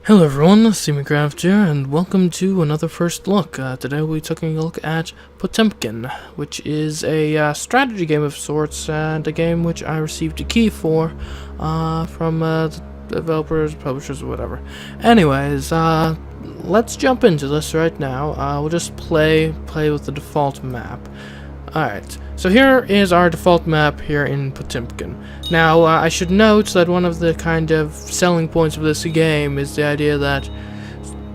Hello everyone, SteaMcCraft here, and welcome to another first look. Today we'll be taking a look at Potemkin, which is a strategy game of sorts, and a game which I received a key for from the developers, publishers, or whatever. Anyways, let's jump into this right now. We'll just play with the default map. Alright, so here is our default map here in Potemkin. Now, I should note that one of the kind of selling points of this game is the idea that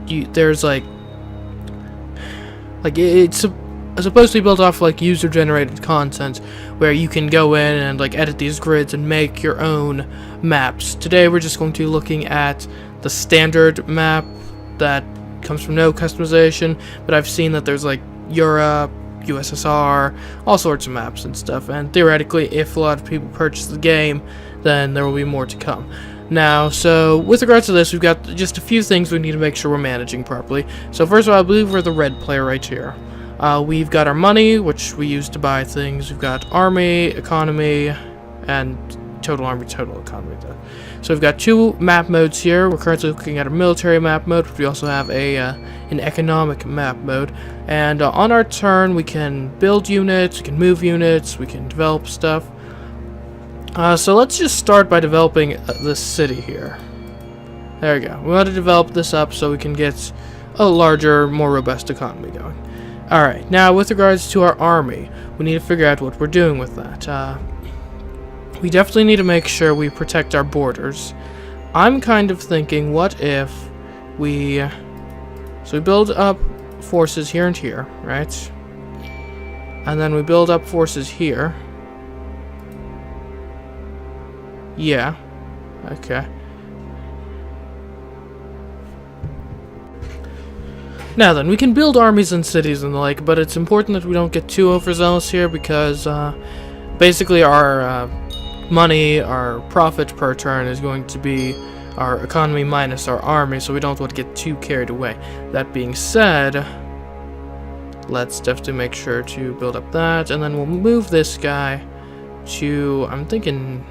there's it's supposed to be built off like user-generated content, where you can go in and like edit these grids and make your own maps. Today we're just going to be looking at the standard map that comes from no customization, but I've seen that there's like Europe, USSR, all sorts of maps and stuff, and theoretically if a lot of people purchase the game, then there will be more to come. Now, so with regards to this, we've got just a few things we need to make sure we're managing properly. So first of all, I believe we're the red player right here. We've got our money, which we use to buy things. We've got army, economy, and total army, total economy. So we've got two map modes here. We're currently looking at a military map mode, but we also have an economic map mode. And on our turn, we can build units, we can move units, we can develop stuff. So let's just start by developing this city here. There we go. We want to develop this up so we can get a larger, more robust economy going. Alright, now with regards to our army, we need to figure out what we're doing with that. We definitely need to make sure we protect our borders. I'm kind of thinking, what if we... So we build up forces here and here, right? And then we build up forces here. Yeah. Okay. Now then, we can build armies and cities and the like, but it's important that we don't get too overzealous here because basically our money, our profit per turn is going to be our economy minus our army, so we don't want to get too carried away. That being said, let's definitely make sure to build up that, and then we'll move this guy to, I'm thinking,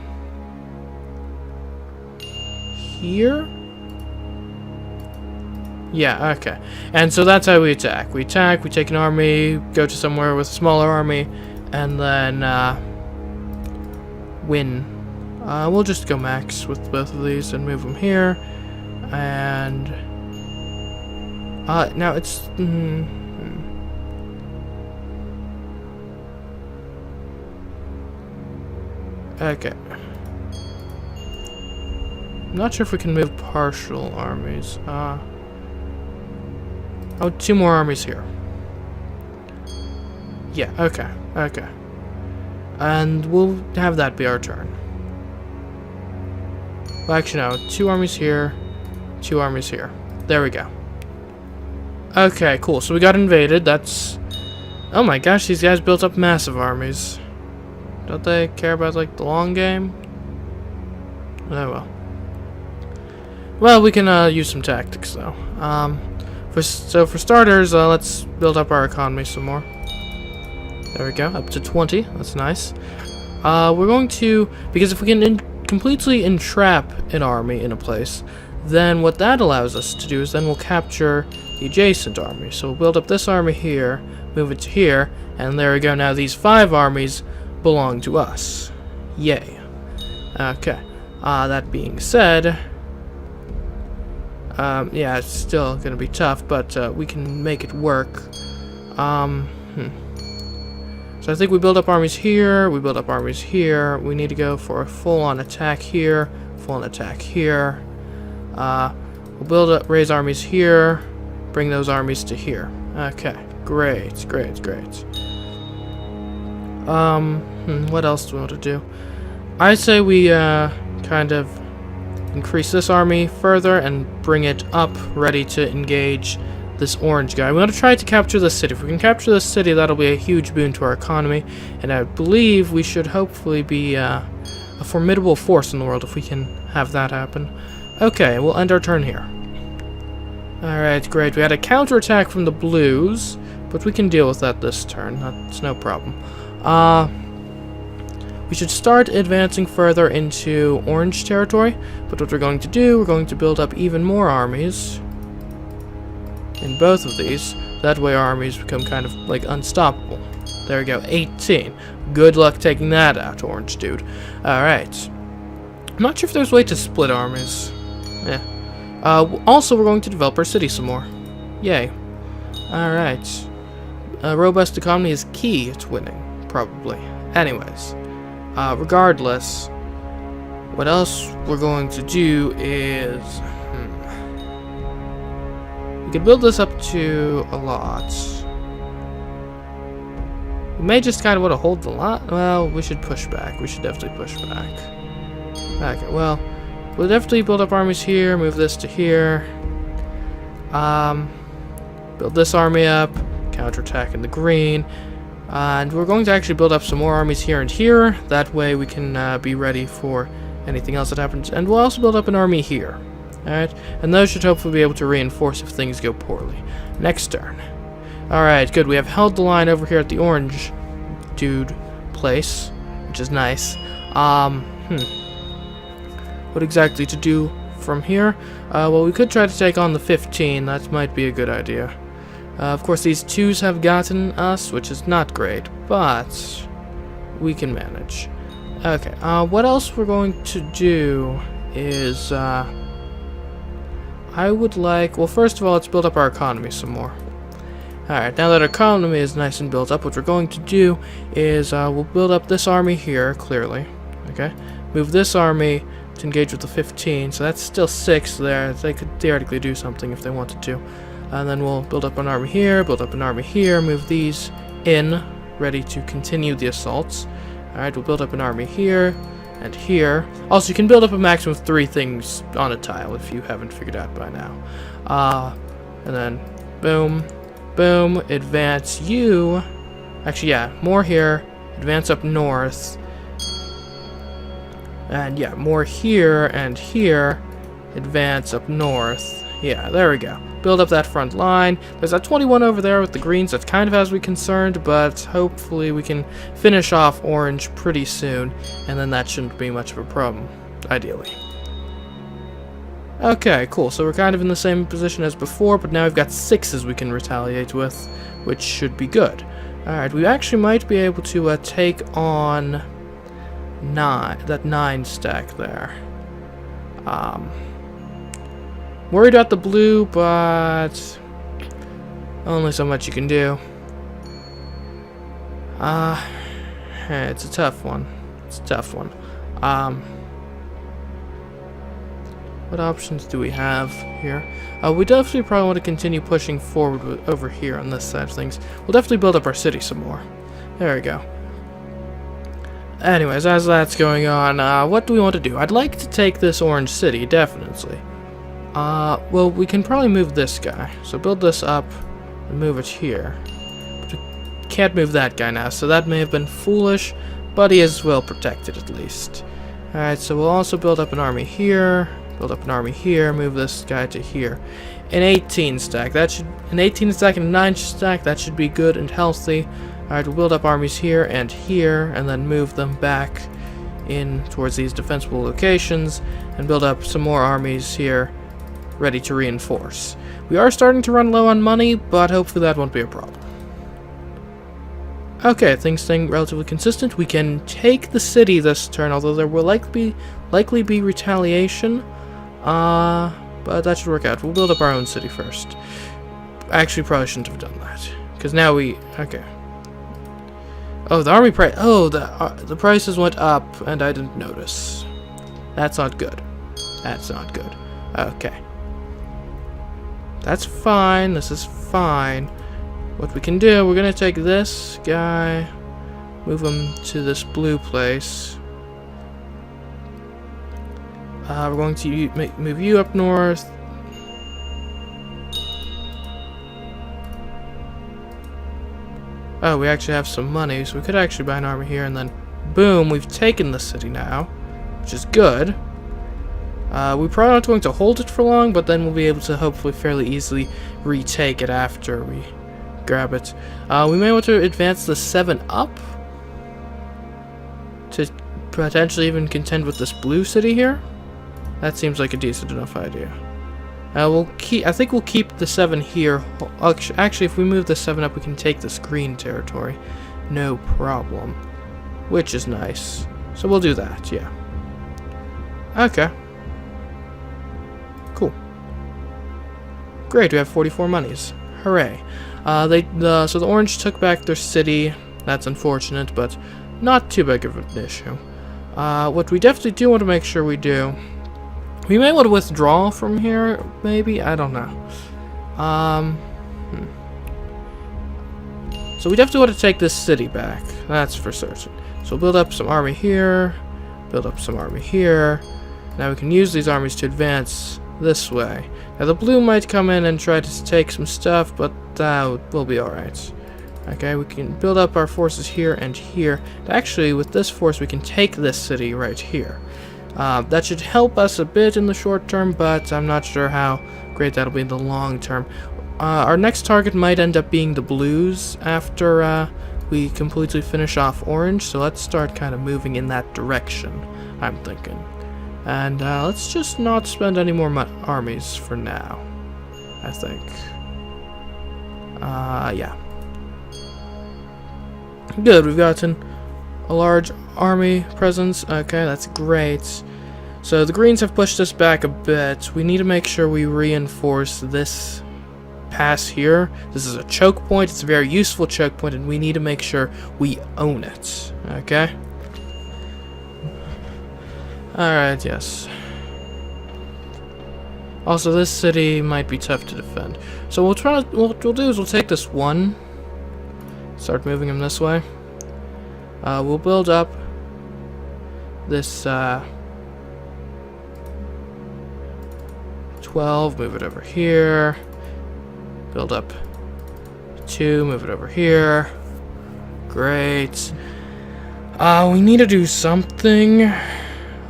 here? Yeah, okay. And so that's how we attack. We attack, we take an army, go to somewhere with a smaller army, and then win. We'll just go max with both of these and move them here. And now it's okay. I'm not sure if we can move partial armies. Oh, two more armies here. Yeah, okay, okay. And we'll have that be our turn. Well, actually, no. Two armies here. Two armies here. There we go. Okay, cool. So we got invaded. That's... Oh my gosh, these guys built up massive armies. Don't they care about, like, the long game? Oh, well. Well, we can use some tactics, though. So for starters, let's build up our economy some more. There we go, up to 20. That's nice. We're going to, because if we can completely entrap an army in a place, then what that allows us to do is then we'll capture the adjacent army. So we'll build up this army here, move it to here, and there we go. Now these 5 armies belong to us. Yay. Okay. That being said, yeah, it's still gonna be tough, but we can make it work. So I think we build up armies here, we build up armies here. We need to go for a full-on attack here, full-on attack here. We'll build up, raise armies here, bring those armies to here. Okay, great, great, great. What else do we want to do? I say we kind of increase this army further and bring it up, ready to engage this orange guy. We want to try to capture this city. If we can capture this city, that'll be a huge boon to our economy, and I believe we should hopefully be a formidable force in the world if we can have that happen. Okay, we'll end our turn here. Alright, great. We had a counterattack from the blues, but we can deal with that this turn. That's no problem. we should start advancing further into Orange territory. But what we're going to do, we're going to build up even more armies in both of these. That way our armies become kind of like unstoppable. There we go, 18. Good luck taking that out, Orange dude. Alright. I'm not sure if there's a way to split armies. Yeah. Also, we're going to develop our city some more. Yay. Alright. A robust economy is key to winning, probably. Anyways. Regardless, what else we're going to do is... we could build this up to a lot. We may just kind of want to hold the lot. Well, we should push back. We should definitely push back. Okay, well, we'll definitely build up armies here, move this to here. Build this army up, counterattack in the green. And we're going to actually build up some more armies here and here. That way we can be ready for anything else that happens. And we'll also build up an army here. Alright, and those should hopefully be able to reinforce if things go poorly. Next turn. Alright, good. We have held the line over here at the orange dude place, which is nice. What exactly to do from here? Well, we could try to take on the 15. That might be a good idea. Of course, these 2s have gotten us, which is not great, but we can manage. Okay, what else we're going to do is, I would like... well, first of all, let's build up our economy some more. Alright, now that our economy is nice and built up, what we're going to do is we'll build up this army here, clearly. Okay? Move this army to engage with the 15, so that's still 6 there. They could theoretically do something if they wanted to. And then we'll build up an army here, build up an army here, move these in, ready to continue the assaults. Alright, we'll build up an army here and here. Also, you can build up a maximum of 3 things on a tile if you haven't figured out by now. And then, boom. Boom, advance you. Actually, yeah, more here. Advance up north. And yeah, more here and here. Advance up north. Yeah, there we go. Build up that front line. There's that 21 over there with the greens. That kind of has me concerned, but hopefully we can finish off orange pretty soon. And then that shouldn't be much of a problem, ideally. Okay, cool. So we're kind of in the same position as before, but now we've got 6s we can retaliate with, which should be good. Alright, we actually might be able to take on 9, that 9 stack there. Worried about the blue, but only so much you can do. It's a tough one. It's a tough one. What options do we have here? We definitely probably want to continue pushing forward over here on this side of things. We'll definitely build up our city some more. There we go. Anyways, as that's going on, what do we want to do? I'd like to take this orange city, definitely. Well, we can probably move this guy. So build this up and move it here. But we can't move that guy now, so that may have been foolish, but he is well protected at least. Alright, so we'll also build up an army here. Build up an army here, move this guy to here. An 18 stack, an 18 stack and a 9 stack, that should be good and healthy. Alright, we'll build up armies here, and then move them back in towards these defensible locations, and build up some more armies here, ready to reinforce. We are starting to run low on money, but hopefully that won't be a problem. Okay, things staying relatively consistent. We can take the city this turn, although there will likely be retaliation. But that should work out. We'll build up our own city first. Actually, probably shouldn't have done that, because now we... okay. Oh, the army price... oh, the prices went up, and I didn't notice. That's not good. That's not good. Okay. That's fine. This is fine. What we can do, we're going to take this guy, move him to this blue place. We're going to move you up north. Oh, we actually have some money, so we could actually buy an army here, and then boom, we've taken the city now, which is good. We're probably not going to hold it for long, but then we'll be able to hopefully fairly easily retake it after we grab it. We may want to advance the 7 up to potentially even contend with this blue city here. That seems like a decent enough idea. I think we'll keep the 7 here. Actually, if we move the 7 up, we can take this green territory. No problem. Which is nice. So we'll do that, yeah. Okay. Cool. Great, we have 44 monies. Hooray. So the orange took back their city. That's unfortunate, but not too big of an issue. What we definitely do want to make sure we do... We may want to withdraw from here, maybe? I don't know. So we definitely want to take this city back. That's for certain. So we'll build up some army here. Build up some army here. Now we can use these armies to advance this way. Now the blue might come in and try to take some stuff, but we'll be alright. Okay, we can build up our forces here and here. Actually, with this force, we can take this city right here. That should help us a bit in the short term, but I'm not sure how great that'll be in the long term. Our next target might end up being the blues after we completely finish off orange, so let's start kind of moving in that direction, I'm thinking. And let's just not spend any more armies for now, I think. Yeah. Good, we've gotten a large army presence. Okay, that's great. So the greens have pushed us back a bit. We need to make sure we reinforce this pass here. This is a choke point. It's a very useful choke point, and we need to make sure we own it. Okay? Alright, yes. Also, this city might be tough to defend. So what we'll do is we'll take this one. Start moving him this way. We'll build up this 12, move it over here. Build up 2, move it over here. Great. We need to do something.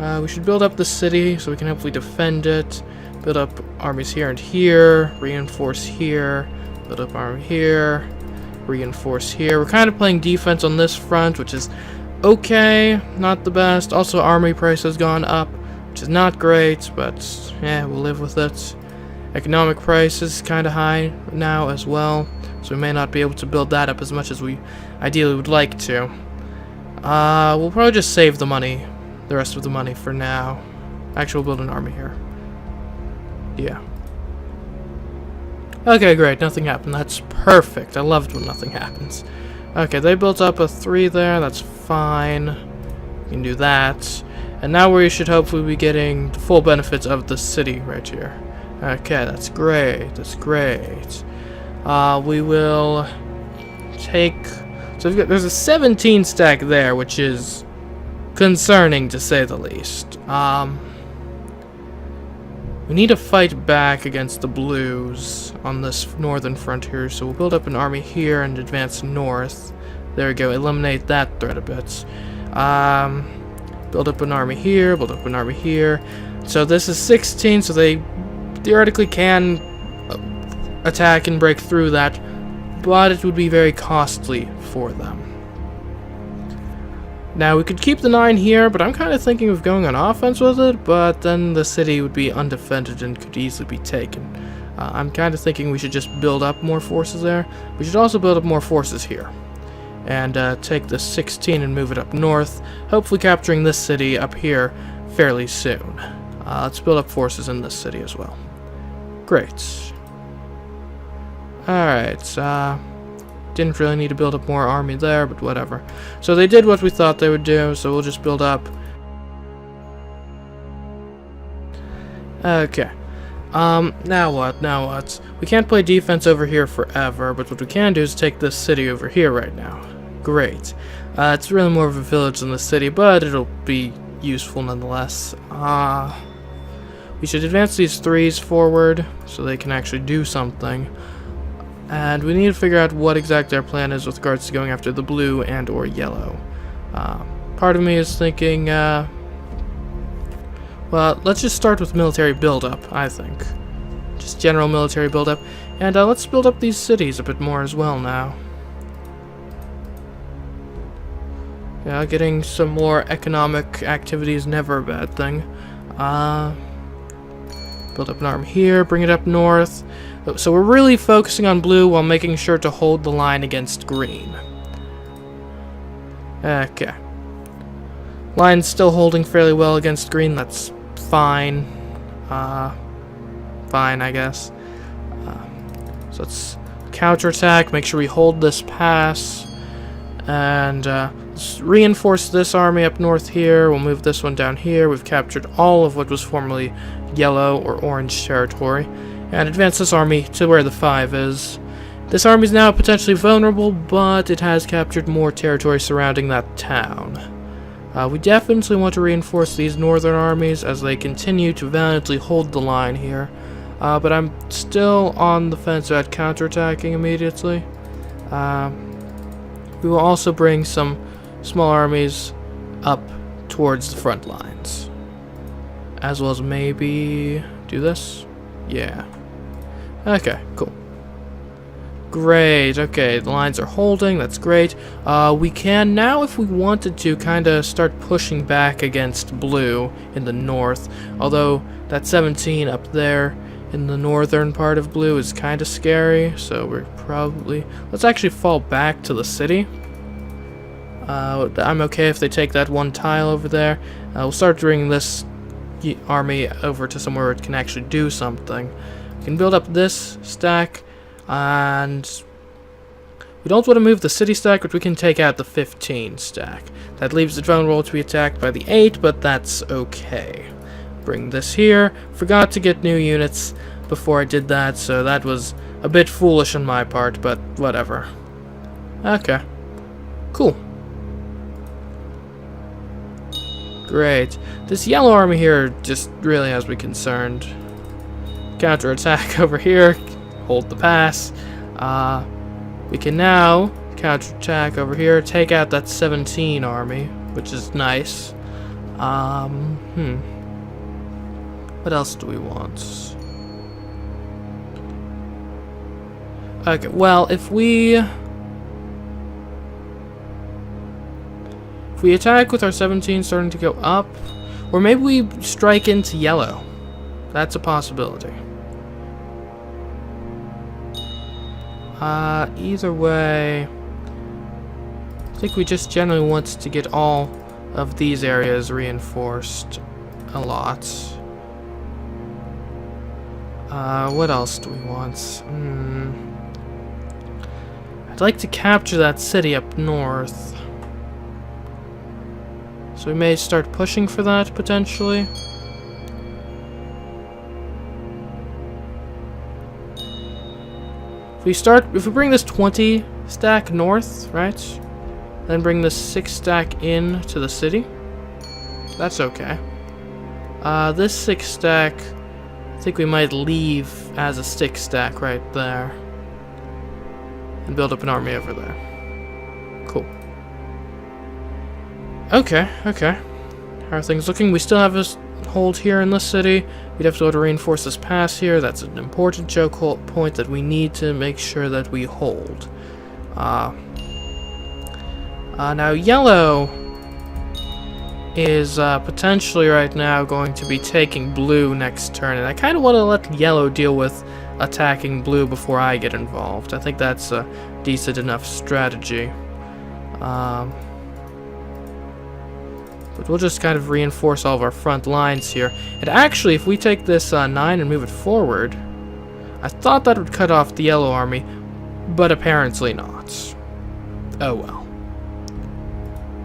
We should build up the city so we can hopefully defend it. Build up armies here and here. Reinforce here. Build up army here. Reinforce here. We're kind of playing defense on this front, which is okay, not the best. Also, army price has gone up, which is not great, but yeah, we'll live with it. Economic price is kind of high now as well, so we may not be able to build that up as much as we ideally would like to. We'll probably just save the money, the rest of the money for now. Actually, we'll build an army here. Yeah. Okay, great. Nothing happened. That's perfect. I loved when nothing happens. Okay, they built up a 3 there. That's fine. We can do that. And now we should hopefully be getting the full benefits of the city right here. Okay, that's great. That's great. We will take... So there's a 17 stack there, which is concerning to say the least. We need to fight back against the blues on this northern frontier, so we'll build up an army here and advance north. There we go, eliminate that threat a bit. Build up an army here, build up an army here. So this is 16, so they theoretically can attack and break through that, but it would be very costly for them. Now, we could keep the 9 here, but I'm kind of thinking of going on offense with it, but then the city would be undefended and could easily be taken. I'm kind of thinking we should just build up more forces there. We should also build up more forces here. And take the 16 and move it up north, hopefully capturing this city up here fairly soon. Let's build up forces in this city as well. Great. Alright, didn't really need to build up more army there, but whatever. So they did what we thought they would do, so we'll just build up. Okay. Now what? Now what? We can't play defense over here forever, but what we can do is take this city over here right now. Great. It's really more of a village than the city, but it'll be useful nonetheless. We should advance these 3s forward so they can actually do something. And we need to figure out what exactly our plan is with regards to going after the blue and or yellow. Part of me is thinking, well, let's just start with military buildup, I think. Just general military buildup. And let's build up these cities a bit more as well now. Yeah, getting some more economic activity is never a bad thing. Build up an army here, bring it up north. So we're really focusing on blue while making sure to hold the line against green. Okay. Line's still holding fairly well against green, that's fine. Fine, I guess. So let's counterattack, make sure we hold this pass. And let's reinforce this army up north here. We'll move this one down here. We've captured all of what was formerly yellow or orange territory. And advance this army to where the 5 is. This army is now potentially vulnerable, but it has captured more territory surrounding that town. We definitely want to reinforce these northern armies as they continue to valiantly hold the line here. But I'm still on the fence about counterattacking immediately. We will also bring some small armies up towards the front lines. As well as maybe do this? Yeah. Okay, cool. Great, okay, the lines are holding, that's great. We can now, if we wanted to, kind of start pushing back against blue in the north. Although, that 17 up there in the northern part of blue is kind of scary, so we're probably... Let's actually fall back to the city. I'm okay if they take that one tile over there. We'll start bringing this army over to somewhere it can actually do something. We can build up this stack, and we don't want to move the city stack, but we can take out the 15 stack. That leaves it vulnerable to be attacked by the 8, but that's okay. Bring this here. Forgot to get new units before I did that, so that was a bit foolish on my part, but whatever. Okay. Cool. Great. This yellow army here just really has me concerned. Counterattack over here. Hold the pass. We can now counterattack over here. Take out that 17 army, which is nice. What else do we want? Okay, well, if we attack with our 17 starting to go up, or maybe we strike into yellow. That's a possibility. Either way, I think we just generally want to get all of these areas reinforced a lot. What else do we want? I'd like to capture that city up north. So we may start pushing for that, potentially. If we bring this 20 stack north, right? Then bring this 6 stack in to the city. That's okay. This 6 stack, I think we might leave as a 6 stack right there. And build up an army over there. Cool. Okay. How are things looking? We still have a hold here in the city. We'd have to go to reinforce this pass here. That's an important choke point that we need to make sure that we hold. Now yellow is potentially right now going to be taking blue next turn, and I kind of want to let yellow deal with attacking blue before I get involved. I think that's a decent enough strategy. But we'll just kind of reinforce all of our front lines here. And actually, if we take this 9 and move it forward, I thought that would cut off the yellow army, but apparently not. Oh well.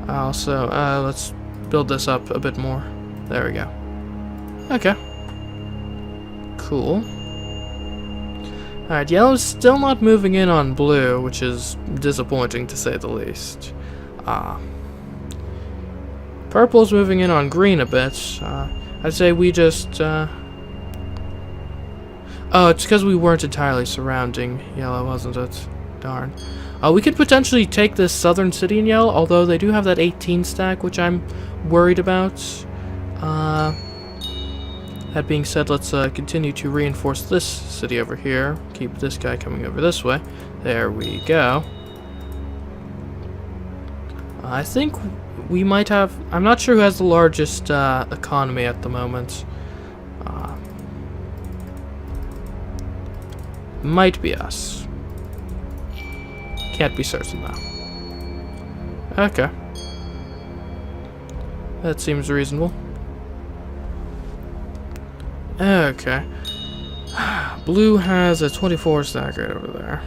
Also, let's build this up a bit more. There we go. Okay. Cool. Alright, yellow's still not moving in on blue, which is disappointing to say the least. Purple's moving in on green a bit. I'd say we just... Oh, it's because we weren't entirely surrounding yellow, wasn't it? Darn. We could potentially take this southern city in yellow, although they do have that 18 stack, which I'm worried about. That being said, let's continue to reinforce this city over here. Keep this guy coming over this way. There we go. I think we might have... I'm not sure who has the largest economy at the moment. Might be us. Can't be certain though. Okay. That seems reasonable. Okay. Blue has a 24 stack right over there.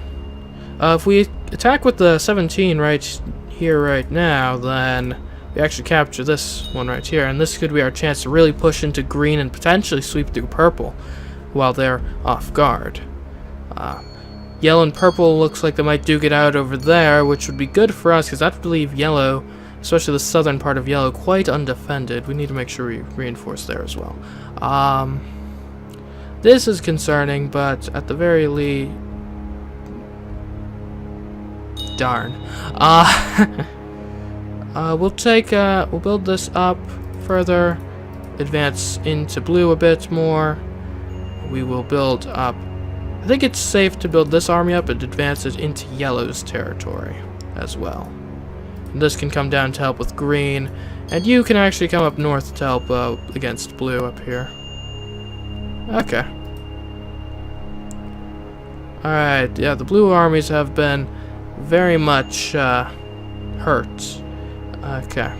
If we attack with the 17 right here right now, then we actually capture this one right here, and this could be our chance to really push into green and potentially sweep through purple while they're off guard. Yellow and purple looks like they might duke it out over there, which would be good for us because that would leave yellow, especially the southern part of yellow, quite undefended. We need to make sure we reinforce there as well. This is concerning, but at the very least... Darn. We'll build this up further, advance into blue a bit more. We will build up... I think it's safe to build this army up and advance it into yellow's territory as well. And this can come down to help with green, and you can actually come up north to help against blue up here. Okay. Alright, yeah, the blue armies have been very much hurt. Okay.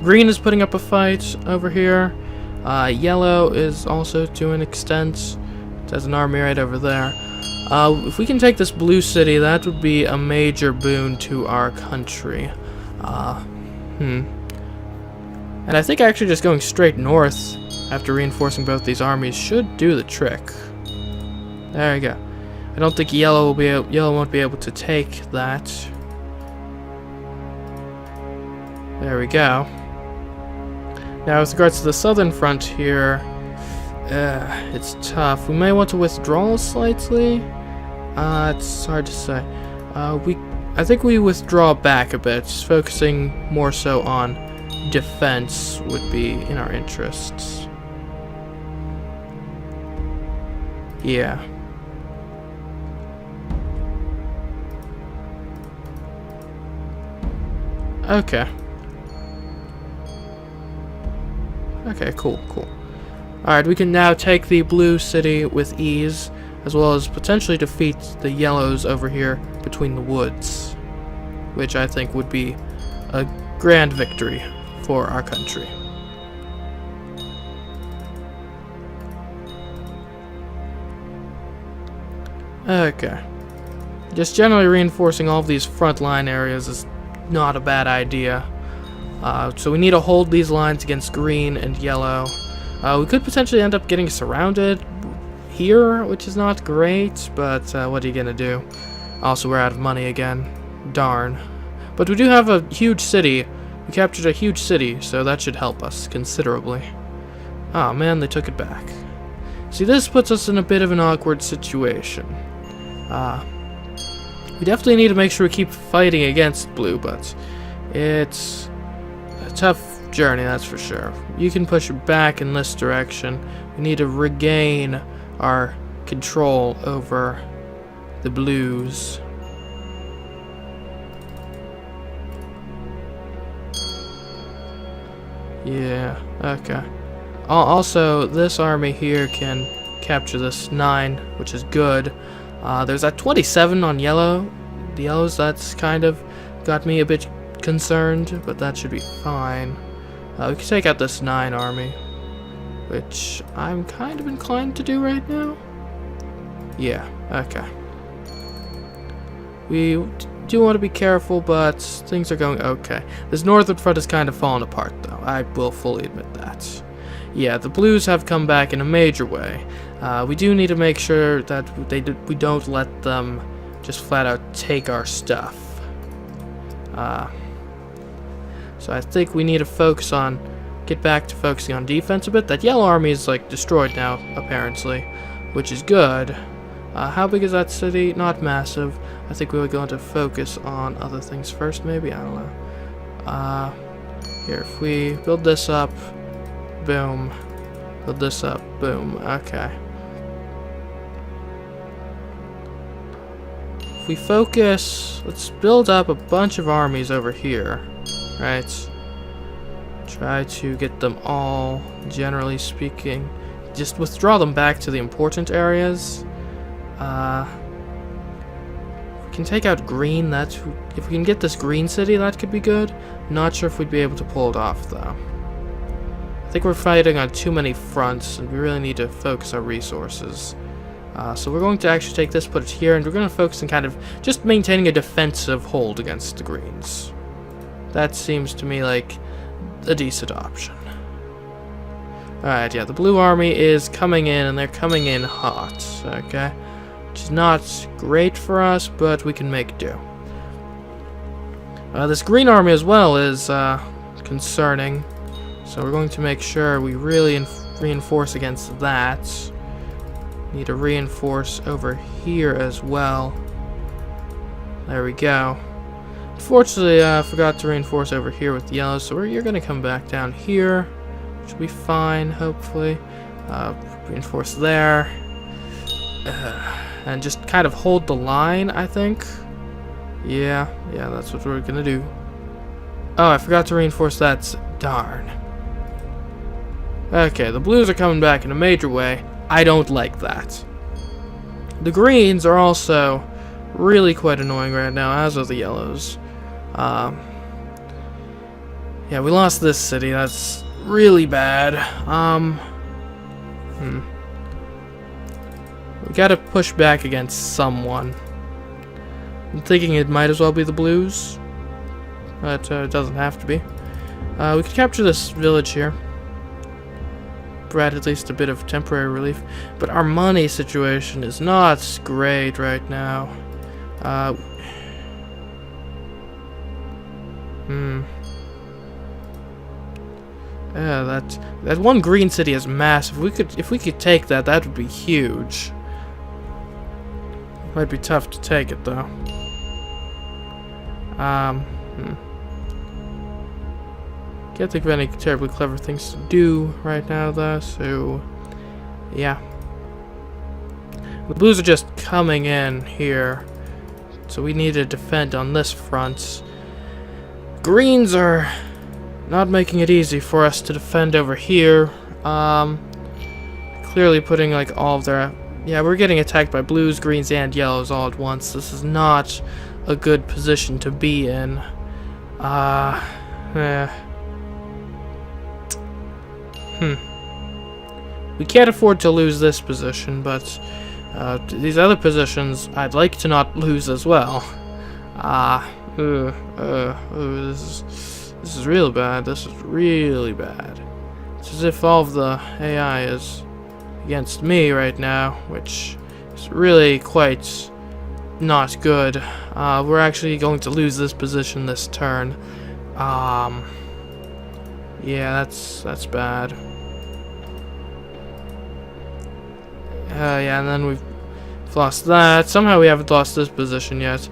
Green is putting up a fight over here. Yellow is also to an extent. It has an army right over there. If we can take this blue city, that would be a major boon to our country. And I think actually just going straight north after reinforcing both these armies should do the trick. There we go. I don't think yellow won't be able to take that. There we go. Now with regards to the southern frontier, it's tough. We may want to withdraw slightly. It's hard to say. I think we withdraw back a bit, focusing more so on defense would be in our interests. Yeah. Okay. Okay, cool. Alright, we can now take the blue city with ease, as well as potentially defeat the yellows over here between the woods, which I think would be a grand victory for our country. Okay. Just generally reinforcing all of these front line areas is not a bad idea. So we need to hold these lines against green and yellow. We could potentially end up getting surrounded here, which is not great, but what are you gonna do? Also, we're out of money again. Darn. But we do have a huge city. We captured a huge city, so that should help us considerably. Oh man, they took it back. See, this puts us in a bit of an awkward situation. We definitely need to make sure we keep fighting against blue, but it's a tough journey, that's for sure. You can push back in this direction. We need to regain our control over the blues. Yeah, okay. Also, this army here can capture this 9, which is good. There's that 27 on yellow. The yellows, that's kind of got me a bit concerned, but that should be fine. We can take out this 9 army, which I'm kind of inclined to do right now. Yeah, okay. We do want to be careful, but things are going okay. This northern front is kind of falling apart, though. I will fully admit that. Yeah, the blues have come back in a major way. We do need to make sure that we don't let them just flat out take our stuff. So I think we need to get back to focusing on defense a bit. That yellow army is like destroyed now, apparently, which is good. How big is that city? Not massive. I think we would go into focus on other things first, maybe? I don't know. Here, if we build this up, boom. Build this up, boom. Okay. If we focus, let's build up a bunch of armies over here, right? Try to get them all, generally speaking. Just withdraw them back to the important areas. We can take out green. If we can get this green city, that could be good. Not sure if we'd be able to pull it off, though. I think we're fighting on too many fronts, and we really need to focus our resources. So we're going to actually take this, put it here, and we're going to focus on kind of just maintaining a defensive hold against the greens. That seems to me like a decent option. Alright, yeah, the blue army is coming in, and they're coming in hot, okay? Which is not great for us, but we can make do. This green army as well is concerning, so we're going to make sure we really reinforce against that. Need to reinforce over here as well. There we go. Unfortunately, I forgot to reinforce over here with yellow, so you're going to come back down here, which will be fine, hopefully. Reinforce there. And just kind of hold the line, I think. Yeah, that's what we're going to do. Oh, I forgot to reinforce that. Darn. Okay, the blues are coming back in a major way. I don't like that. The greens are also really quite annoying right now, as are the yellows. Yeah, we lost this city. That's really bad. We gotta push back against someone. I'm thinking it might as well be the blues, but it doesn't have to be. We could capture this village here. Provide at least a bit of temporary relief, but our money situation is not great right now. Yeah, that one green city is massive. If we could take that, that would be huge. Might be tough to take it though. Can't think of any terribly clever things to do right now though, so yeah. The blues are just coming in here, so we need to defend on this front. Greens are not making it easy for us to defend over here. Clearly putting like all of their... Yeah, we're getting attacked by blues, greens, and yellows all at once. This is not a good position to be in. We can't afford to lose this position, but these other positions I'd like to not lose as well. This is real bad. This is really bad. It's as if all of the AI is against me right now, which is really quite not good. We're actually going to lose this position this turn. Yeah, that's bad. Yeah, and then we've lost that. Somehow we haven't lost this position yet.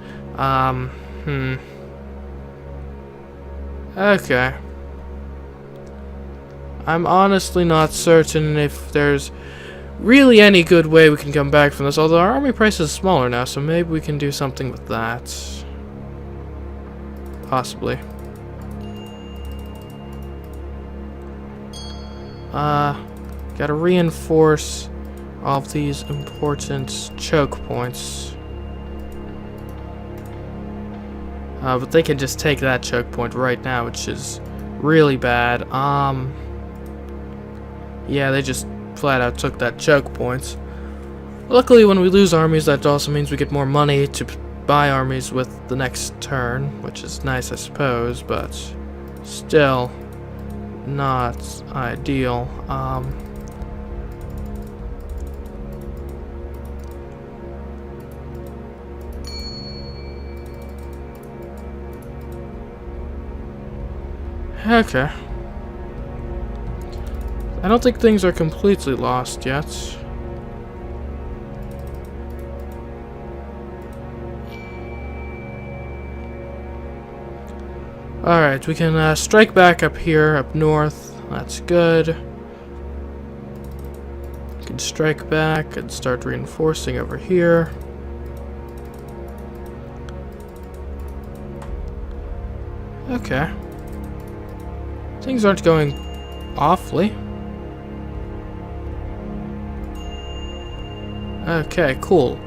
Okay. I'm honestly not certain if there's really any good way we can come back from this, although our army price is smaller now, so maybe we can do something with that. Possibly. Gotta reinforce all of these important choke points. But they can just take that choke point right now, which is really bad. Yeah, they just flat out took that choke point. Luckily, when we lose armies, that also means we get more money to buy armies with the next turn, which is nice, I suppose, but still not ideal. Okay. I don't think things are completely lost yet. Alright, we can strike back up here, up north. That's good. We can strike back and start reinforcing over here. Okay. Things aren't going awfully. Okay, cool.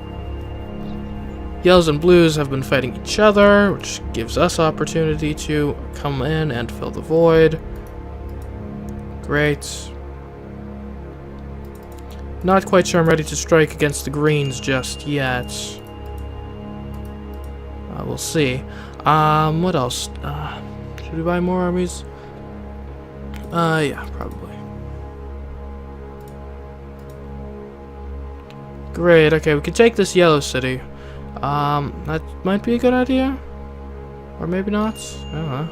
Yellows and blues have been fighting each other, which gives us opportunity to come in and fill the void. Great. Not quite sure I'm ready to strike against the greens just yet. We'll see. What else? Should we buy more armies? Yeah, probably. Great, okay, we can take this yellow city. That might be a good idea. Or maybe not. I don't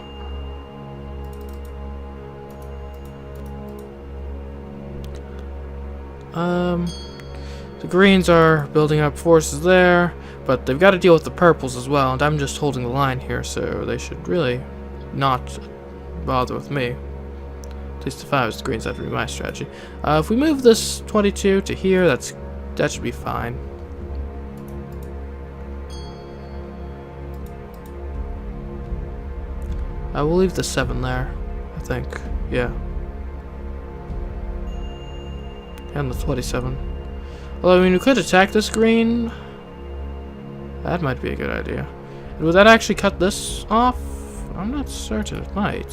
know. The greens are building up forces there, but they've got to deal with the purples as well, and I'm just holding the line here, so they should really not bother with me. At least if I was the greens, that would be my strategy. If we move this 22 to here, that should be fine. I will leave the 7 there, I think. Yeah. And the 27. Although, I mean, we could attack this green. That might be a good idea. And would that actually cut this off? I'm not certain. It might.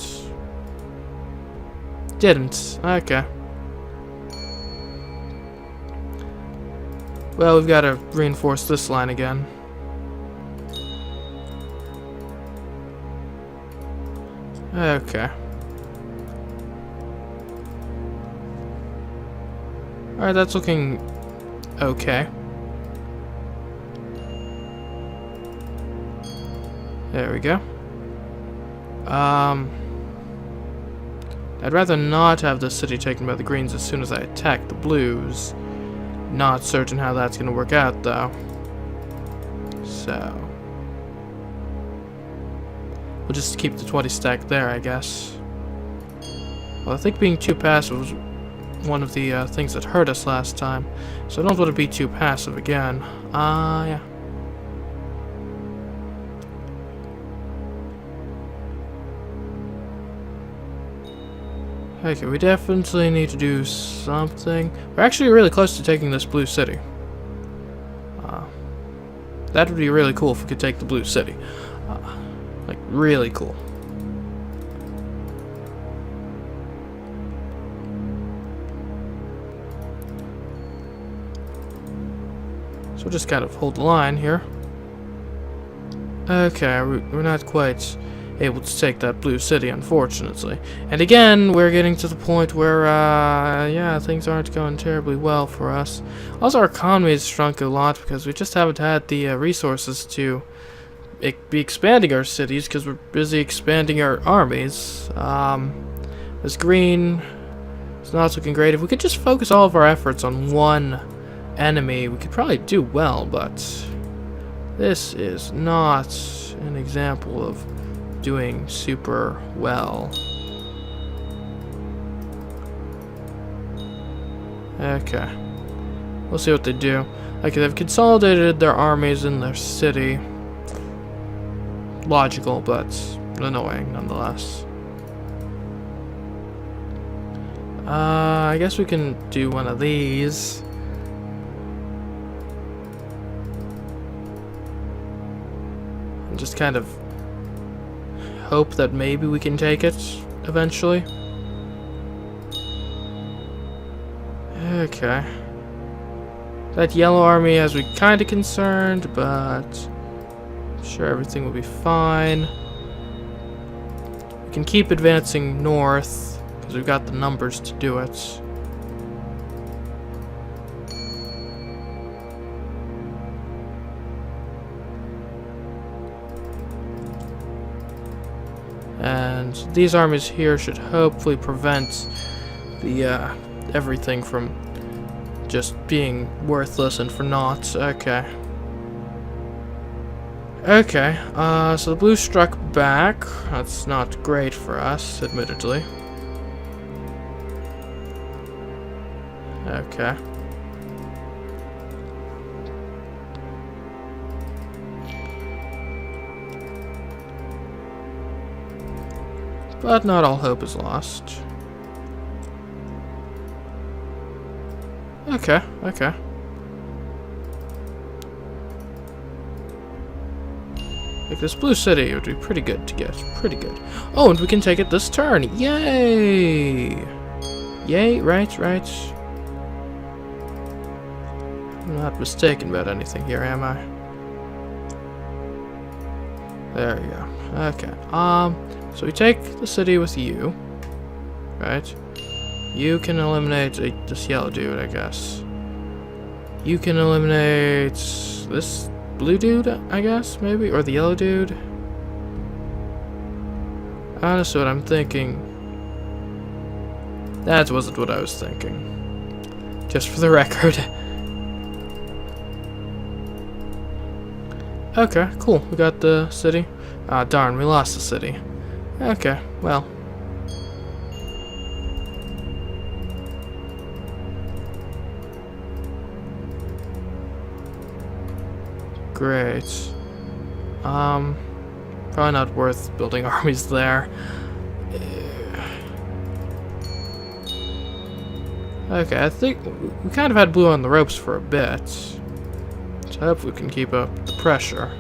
Didn't. Okay. Well, we've got to reinforce this line again. Okay. Alright, that's looking okay. There we go. I'd rather not have the city taken by the greens as soon as I attack the blues. Not certain how that's going to work out, though. So we'll just keep the 20 stack there, I guess. Well, I think being too passive was one of the things that hurt us last time, so I don't want to be too passive again. Yeah. Okay, we definitely need to do something. We're actually really close to taking this blue city. That would be really cool if we could take the blue city. Like, really cool. So we'll just kind of hold the line here. Okay, we're not quite able to take that blue city, unfortunately. And again, we're getting to the point where, yeah, things aren't going terribly well for us. Also, our economy has shrunk a lot because we just haven't had the resources to be expanding our cities because we're busy expanding our armies. This green is not looking great. If we could just focus all of our efforts on one enemy, we could probably do well, but this is not an example of doing super well. Okay. We'll see what they do. Okay, they've consolidated their armies in their city. Logical, but annoying nonetheless. I guess we can do one of these. And just kind of hope that maybe we can take it eventually. Okay. That yellow army has me kind of concerned, but I'm sure everything will be fine. We can keep advancing north because we've got the numbers to do it. And these armies here should hopefully prevent the everything from just being worthless and for naught. Okay. Okay, so the blue struck back. That's not great for us, admittedly. Okay. But not all hope is lost. Okay, okay. Like this blue city would be pretty good to get. Pretty good. Oh, and we can take it this turn. Yay! Yay, right. I'm not mistaken about anything here, am I? There you go. Okay. So we take the city with you. Right? You can eliminate this yellow dude, I guess. You can eliminate this blue dude, I guess, maybe? Or the yellow dude? Honestly, what I'm thinking... That wasn't what I was thinking. Just for the record. Okay, cool. We got the city. Ah, darn, we lost the city. Okay, well... Great. Probably not worth building armies there. Okay, I think we kind of had blue on the ropes for a bit. So I hope we can keep up the pressure.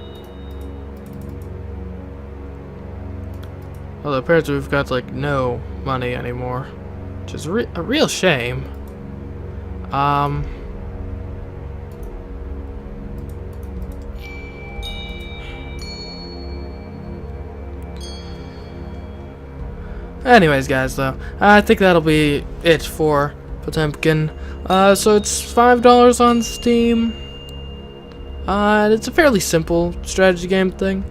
Although apparently we've got like no money anymore, which is a real shame. Anyways, guys, though, I think that'll be it for Potemkin. So it's $5 on Steam. It's a fairly simple strategy game thing.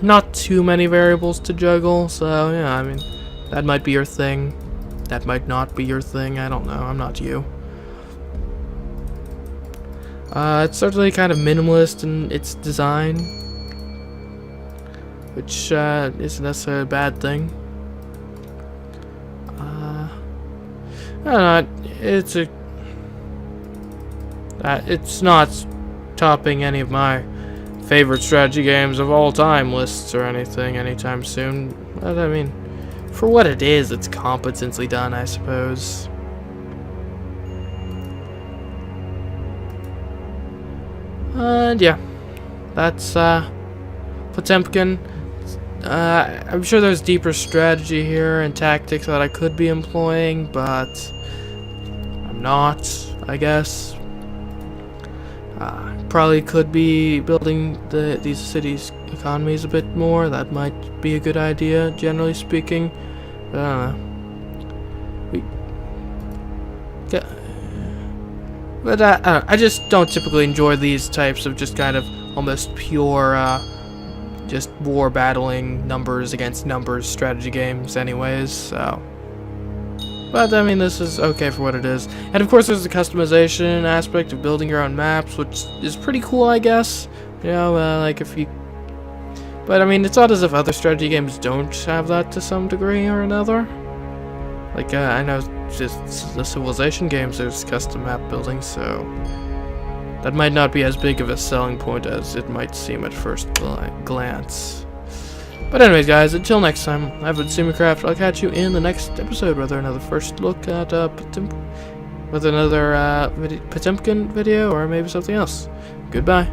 Not too many variables to juggle, so yeah, I mean, that might be your thing. That might not be your thing, I don't know, I'm not you. It's certainly kind of minimalist in its design, which isn't necessarily a bad thing. I don't know, it's not topping any of my favorite strategy games of all time lists or anything anytime soon. But I mean, for what it is, it's competently done, I suppose. And yeah, that's Potemkin. I'm sure there's deeper strategy here and tactics that I could be employing, but I'm not, I guess. Probably could be building these cities' economies a bit more. That might be a good idea, generally speaking. But I don't know. I just don't typically enjoy these types of just kind of almost pure, just war battling numbers against numbers strategy games anyways, so. But, I mean, this is okay for what it is. And, of course, there's the customization aspect of building your own maps, which is pretty cool, I guess. You know, like, if you... But, I mean, it's not as if other strategy games don't have that to some degree or another. Like, I know just the Civilization games, there's custom map building, so... That might not be as big of a selling point as it might seem at first glance. But anyways, guys, until next time, I've been SimiCraft. I'll catch you in the next episode, whether another first look at Potemkin video, or maybe something else. Goodbye.